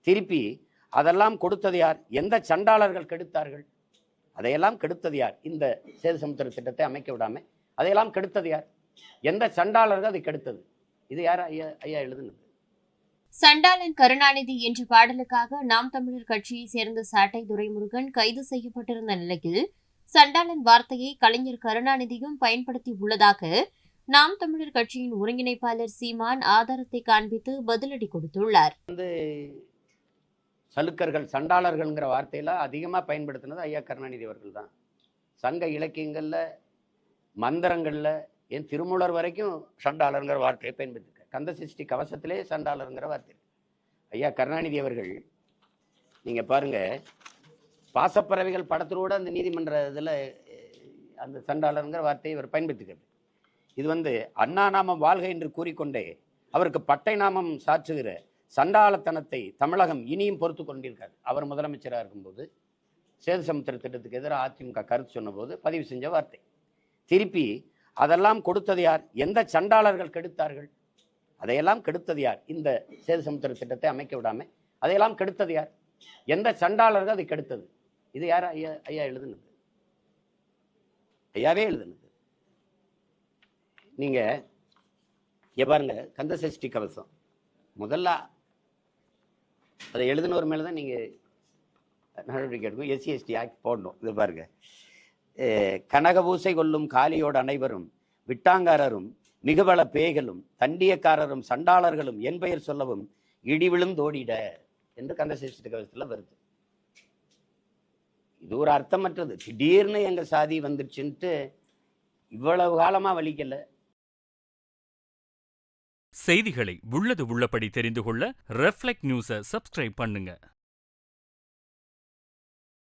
திருப்பி அதெல்லாம் கொடுத்தது யார்? எந்த சண்டாளர்கள் கெடுத்தார்கள்? அதையெல்லாம் கெடுத்தது யார்? இந்த சேது சமுத்திர திட்டத்தை அமைக்க விடாம அதையெல்லாம் கெடுத்தது யார்? எந்த சண்டாளர்கள் அதை கெடுத்தது? இது யார் ஐயா எழுதுனது? சண்டாளன் கருணாநிதி என்ற பாடலுக்காக நாம் தமிழர் கட்சியை சேர்ந்த சாட்டை துரைமுருகன் கைது செய்யப்பட்டிருந்த நிலையில் சண்டாளன் வார்த்தையை கலைஞர் கருணாநிதியும் பயன்படுத்தி உள்ளதாக நாம் தமிழர் கட்சியின் ஒருங்கிணைப்பாளர் சீமான் ஆதாரத்தை காண்பித்து பதிலடி கொடுத்துள்ளார். சலுக்கர்கள், சண்டாளர்கள்ங்கிற வார்த்தையெல்லாம் அதிகமாக பயன்படுத்தினது ஐயா கருணாநிதி அவர்கள் தான். சங்க இலக்கியங்களில், மந்திரங்களில், என் திருமூலர் வரைக்கும் சண்டாளருங்கிற வார்த்தையை பயன்படுத்திருக்கார். கந்த சிருஷ்டி கவசத்திலே சண்டாளருங்கிற வார்த்தை. ஐயா கருணாநிதி அவர்கள் நீங்கள் பாருங்கள், பாசப்பறவைகள் படத்தோட அந்த நீதிமன்ற இதில் அந்த சண்டாளருங்கிற வார்த்தையை இவர் பயன்படுத்திக்கிறது. இது அண்ணா நாமம் வாழ்க என்று கூறிக்கொண்டே அவருக்கு பட்டை நாமம் சாற்றுகிற சண்டாளத்தனத்தை தமிழகம் இனியும் பொறுத்து கொண்டிருக்காரு. அவர் முதலமைச்சராக இருக்கும்போது சேது சமுத்திர திட்டத்துக்கு எதிராக அதிமுக கருத்து சொன்னபோது பதிவு செஞ்ச வார்த்தை. திருப்பி அதெல்லாம் கொடுத்தது யார்? எந்த சண்டாளர்கள் கெடுத்தார்கள்? அதையெல்லாம் கெடுத்தது யார்? இந்த சேது சமுத்திர திட்டத்தை அமைக்க விடாம அதையெல்லாம் கெடுத்தது யார்? எந்த சண்டாளர்கள் அதை கெடுத்தது? இது யார் ஐயா எழுதுனது? ஐயாவே எழுதுனது. நீங்க பாருங்க, கந்த சஷ்டி கவசம் முதல்ல அதை எழுதினவர் மேலே தான் நீங்கள் நடவடிக்கை எடுக்கும். SC/ST ஆக்ட் போடணும். இது பாருங்க, கனகபூசை கொள்ளும் காலியோடு அனைவரும் விட்டாங்காரரும் மிகுபல பேய்களும் தண்டியக்காரரும் சண்டாளர்களும் என் பெயர் சொல்லவும் இடிவிழுந்தோடிட என்று கந்த சஷ்டி கவசத்தில் வருது. இது ஒரு அர்த்தமற்றது. திடீர்னு எங்கள் சாதி வந்துடுச்சுன்ட்டு இவ்வளவு காலமாக வலிக்கல. செய்திகளை உள்ளது உள்ளபடி தெரிந்து கொள்ள ரெஃப்ளெக்ட் நியூஸை சப்ஸ்கிரைப் பண்ணுங்க.